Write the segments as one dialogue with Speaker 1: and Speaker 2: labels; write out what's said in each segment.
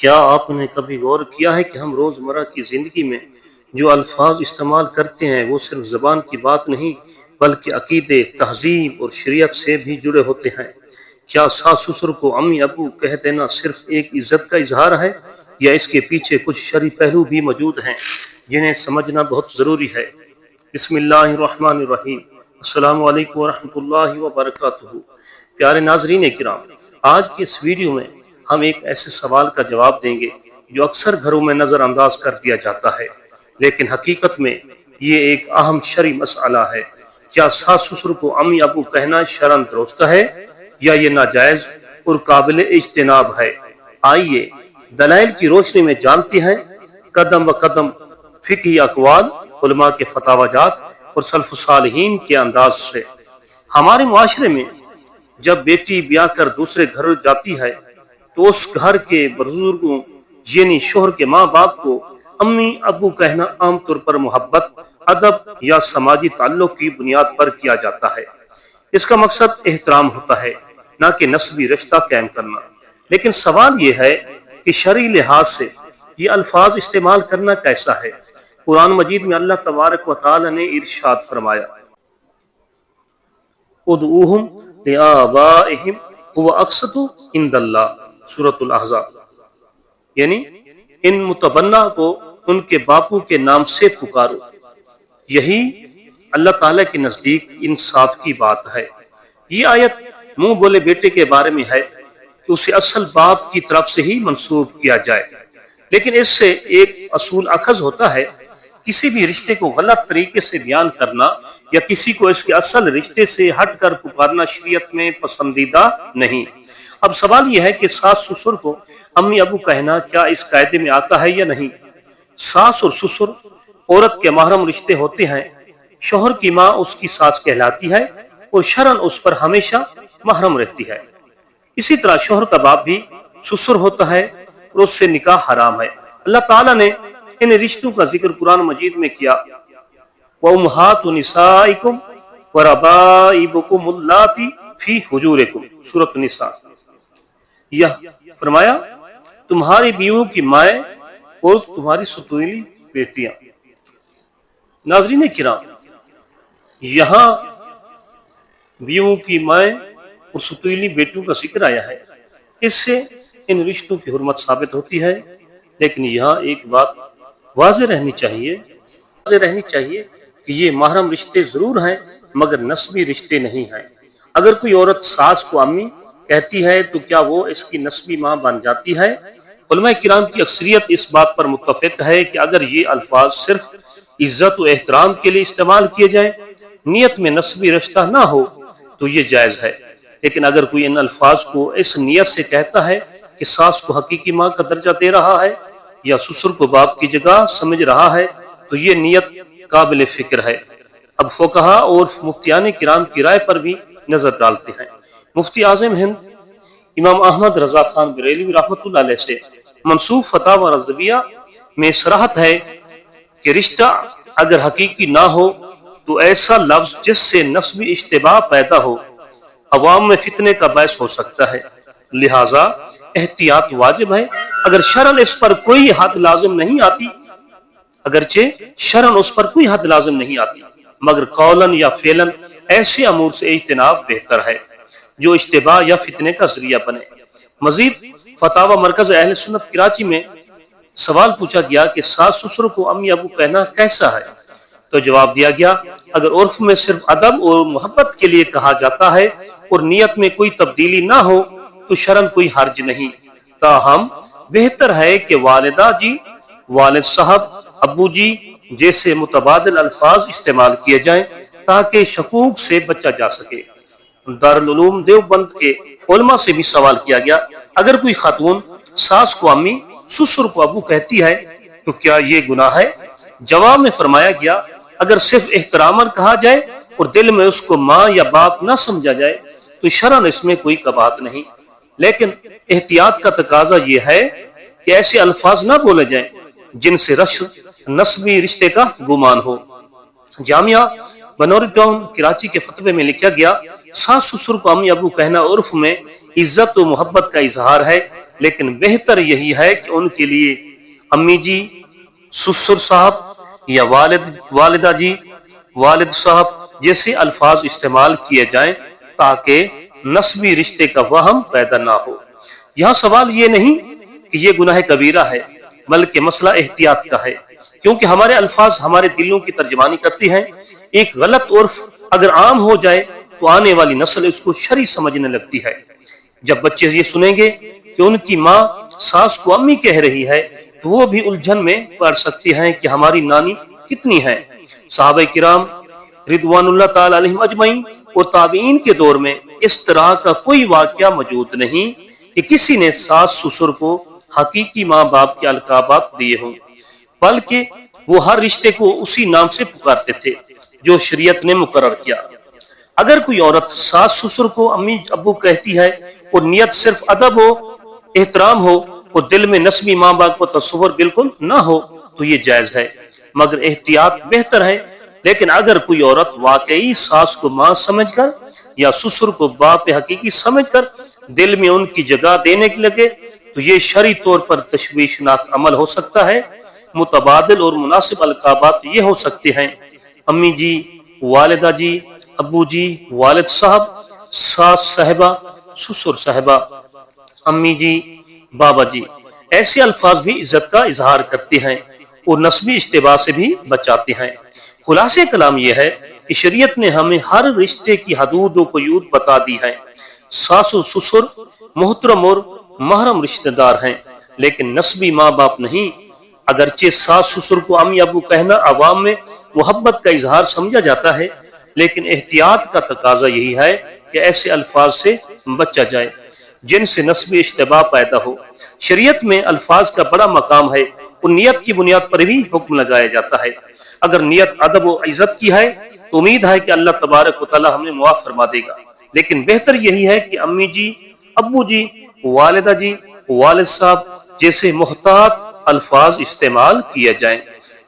Speaker 1: کیا آپ نے کبھی غور کیا ہے کہ ہم روزمرہ کی زندگی میں جو الفاظ استعمال کرتے ہیں وہ صرف زبان کی بات نہیں بلکہ عقیدے، تہذیب اور شریعت سے بھی جڑے ہوتے ہیں؟ کیا ساس سسر کو امی ابو کہہ دینا صرف ایک عزت کا اظہار ہے یا اس کے پیچھے کچھ شرعی پہلو بھی موجود ہیں جنہیں سمجھنا بہت ضروری ہے؟ بسم اللہ الرحمن الرحیم۔ السلام علیکم ورحمۃ اللہ وبرکاتہ۔ پیارے ناظرین کرام، آج کی اس ویڈیو میں ہم ایک ایسے سوال کا جواب دیں گے جو اکثر گھروں میں نظر انداز کر دیا جاتا ہے، لیکن حقیقت میں یہ ایک اہم شرعی مسئلہ ہے۔ کیا ساس سسر کو امی ابو کہنا شرعاً درست ہے یا یہ ناجائز اور قابل اجتناب ہے؟ آئیے دلائل کی روشنی میں جانتے ہیں قدم و قدم فقہی اقوال، علماء کے فتاوی جات اور سلف صالحین کے انداز سے۔ ہمارے معاشرے میں جب بیٹی بیاہ کر دوسرے گھر جاتی ہے تو اس گھر کے بزرگوں یعنی شوہر کے ماں باپ کو امی ابو کہنا عام طور پر محبت، ادب یا سماجی تعلق کی بنیاد پر کیا جاتا ہے۔ اس کا مقصد احترام ہوتا ہے، نہ کہ نسبی رشتہ قائم کرنا۔ لیکن سوال یہ ہے کہ شرعی لحاظ سے یہ الفاظ استعمال کرنا کیسا ہے؟ قرآن مجید میں اللہ تبارک و تعالی نے ارشاد فرمایا، ادعوہم لآبائہم هو اقسط عند اللہ، سورۃ الاحزاب، یعنی ان متبنہ کو ان کے باپو کے نام سے پکارو، یہی اللہ تعالیٰ کے نزدیک انصاف کی بات ہے۔ یہ آیت منہ بولے بیٹے کے بارے میں ہے کہ اسے اصل باپ کی طرف سے ہی منسوب کیا جائے، لیکن اس سے ایک اصول اخذ ہوتا ہے، کسی بھی رشتے کو غلط طریقے سے بیان کرنا یا کسی کو اس کے اصل رشتے سے ہٹ کر پکارنا شریعت میں پسندیدہ نہیں۔ اب سوال یہ ہے کہ ساس سسر کو امی ابو کہنا کیا اس قاعدے میں آتا ہے یا نہیں؟ ساس اور سسر عورت کے محرم رشتے ہوتے ہیں۔ شوہر کی ماں اس کی ساس کہلاتی ہے اور شرعاً اس پر ہمیشہ محرم رہتی ہے۔ اسی طرح شوہر کا باپ بھی سسر ہوتا ہے اور اس سے نکاح حرام ہے۔ اللہ تعالیٰ نے ان رشتوں کا ذکر قرآن مجید میں کیا، وَأُمَّهَاتُ نِسَائِكُمْ وَرَبَائِبُكُمُ اللَّاتِي فِي حُجُورِكُمْ، سورۃ النساء۔ یہ فرمایا تمہاری بیویوں کی مائیں اور تمہاری ستولی بیٹیاں۔ ناظرین کرام، یہاں بیویوں کی مائیں اور ستولی بیٹیوں کا ذکر آیا ہے، اس سے ان رشتوں کی حرمت ثابت ہوتی ہے، لیکن یہاں ایک بات واضح رہنی چاہیے کہ یہ محرم رشتے ضرور ہیں مگر نسبی رشتے نہیں ہیں۔ اگر کوئی عورت ساس کو امی کہتی ہے تو کیا وہ اس کی نسبی ماں بن جاتی ہے؟ علماء کرام کی اکثریت اس بات پر متفق ہے کہ اگر یہ الفاظ صرف عزت و احترام کے لیے استعمال کیے جائیں، نیت میں نسبی رشتہ نہ ہو تو یہ جائز ہے۔ لیکن اگر کوئی ان الفاظ کو اس نیت سے کہتا ہے کہ ساس کو حقیقی ماں کا درجہ دے رہا ہے یا سسر کو باپ کی جگہ سمجھ رہا ہے تو یہ نیت قابل فکر ہے۔ اب فقہا اور مفتیان کرام کی رائے پر بھی نظر ڈالتے ہیں۔ مفتی اعظم ہند امام احمد رضا خان بریلوی رحمۃ اللہ علیہ سے منسوب فتاوی رضویہ میں صراحت ہے کہ رشتہ اگر حقیقی نہ ہو تو ایسا لفظ جس سے نسبی اشتباہ پیدا ہو عوام میں فتنے کا باعث ہو سکتا ہے، لہذا احتیاط واجب ہے۔ اگر شرعاً اس پر کوئی حد لازم نہیں آتی، مگر قولاً یا فعلاً ایسے امور سے اجتناب بہتر ہے جو اشتباہ یا فتنے کا ذریعہ بنے۔ مزید فتاوی مرکز اہل سنت کراچی میں سوال پوچھا گیا کہ ساس سسر کو امی ابو کہنا کیسا ہے، تو جواب دیا گیا اگر عرف میں صرف ادب اور محبت کے لیے کہا جاتا ہے اور نیت میں کوئی تبدیلی نہ ہو تو شرعاً کوئی حرج نہیں، تاہم بہتر ہے کہ والدہ جی، والد صاحب، ابو جی جیسے متبادل الفاظ استعمال کیے جائیں تاکہ شکوک سے بچا جا سکے۔ دارالعلوم دیوبند کے علماء سے بھی سوال کیا گیا اگر کوئی خاتون ساس کو امی، سسر کو ابو کہتی ہے تو کیا یہ گناہ ہے؟ جواب میں فرمایا گیا اگر صرف احتراماً کہا جائے اور دل میں اس کو ماں یا باپ نہ سمجھا جائے تو شرعاً اس میں کوئی قباحت نہیں، لیکن احتیاط کا تقاضا یہ ہے کہ ایسے الفاظ نہ بولے جائیں جن سے نسبی رشتے کا گمان ہو۔ جامعہ بنوری ٹاؤن کراچی کے فتوے میں لکھا گیا ساس سسر کو امی ابو کہنا عرف میں عزت و محبت کا اظہار ہے، لیکن بہتر یہی ہے کہ ان کے لیے امی جی، سسر صاحب یا والدہ جی، والد صاحب جیسے الفاظ استعمال کیے جائیں تاکہ نسبی رشتے کا وہم پیدا نہ ہو۔ یہاں سوال یہ نہیں کہ یہ گناہ کبیرہ ہے، بلکہ مسئلہ احتیاط کا ہے، کیونکہ ہمارے الفاظ ہمارے دلوں کی ترجمانی کرتی ہیں۔ ایک غلط عرف اگر عام ہو جائے تو آنے والی نسل اس کو شرعی سمجھنے لگتی ہے۔ جب بچے یہ سنیں گے کہ ان کی ماں ساس کو امی کہہ رہی ہے تو وہ بھی الجھن میں پڑ سکتی ہیں کہ ہماری نانی کتنی ہے۔ صحابہ کرام رضوان اللہ تعالی علیہم اجمعین اور تابعین کے دور میں اس طرح کا کوئی واقعہ موجود نہیں کہ کسی نے ساس سسر کو حقیقی ماں باپ کے القابات دیے ہوں، بلکہ وہ ہر رشتے کو اسی نام سے پکارتے تھے جو شریعت نے مقرر کیا۔ اگر کوئی عورت ساس سسر کو امی ابو کہتی ہے اور نیت صرف ادب ہو، احترام ہو اور دل میں نسبی ماں باپ کو تصور بالکل نہ ہو تو یہ جائز ہے، مگر احتیاط بہتر ہے۔ لیکن اگر کوئی عورت واقعی ساس کو ماں سمجھ کر یا سسر کو باپ حقیقی سمجھ کر دل میں ان کی جگہ دینے لگے تو یہ شرعی طور پر تشویشناک عمل ہو سکتا ہے۔ متبادل اور مناسب القابات یہ ہو سکتے ہیں: امی جی، والدہ جی، ابو جی، والد صاحب، ساس صاحبہ، سسر صاحبہ، امی جی، بابا جی۔ ایسے الفاظ بھی عزت کا اظہار کرتے ہیں اور نسبی اشتباہ سے بھی بچاتے ہیں۔ خلاصہ کلام یہ ہے کہ شریعت نے ہمیں ہر رشتے کی حدود و قیود بتا دی ہے۔ ساس و سسر محترم اور محرم رشتہ دار ہیں، لیکن نسبی ماں باپ نہیں۔ اگرچہ ساس سسر کو امی ابو کہنا عوام میں محبت کا اظہار سمجھا جاتا ہے، لیکن احتیاط کا تقاضا یہی ہے کہ ایسے الفاظ سے بچا جائے جن سے نسبی اشتباہ پیدا ہو۔ شریعت میں الفاظ کا بڑا مقام ہے اور نیت کی بنیاد پر بھی حکم لگایا جاتا ہے۔ اگر نیت ادب و عزت کی ہے تو امید ہے کہ اللہ تبارک و تعالی ہمیں معاف فرما دے گا، لیکن بہتر یہی ہے کہ امی جی، ابو جی، والدہ جی، والد صاحب جیسے محتاط الفاظ استعمال کیے جائیں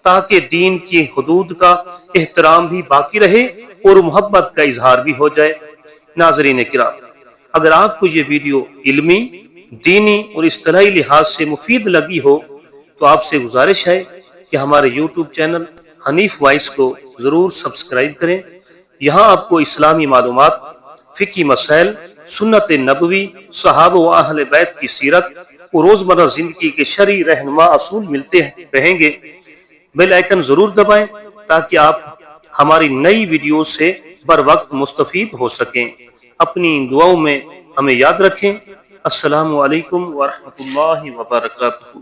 Speaker 1: تاکہ دین کی حدود کا احترام بھی باقی رہے اور محبت کا اظہار بھی ہو جائے۔ ناظرین کرام، اگر آپ کو یہ ویڈیو علمی، دینی اور اصطلاحی لحاظ سے مفید لگی ہو تو آپ سے گزارش ہے کہ ہمارے یوٹیوب چینل حنیف وائس کو ضرور سبسکرائب کریں۔ یہاں آپ کو اسلامی معلومات، فقہی مسائل، سنت نبوی، صحابہ و اہل بیت کی سیرت اور روزمرہ زندگی کے شرعی رہنما اصول ملتے رہیں گے۔ بیل آئیکن ضرور دبائیں تاکہ آپ ہماری نئی ویڈیو سے بر وقت مستفید ہو سکیں۔ اپنی دعاؤں میں ہمیں یاد رکھیں۔ السلام علیکم ورحمۃ اللہ وبرکاتہ۔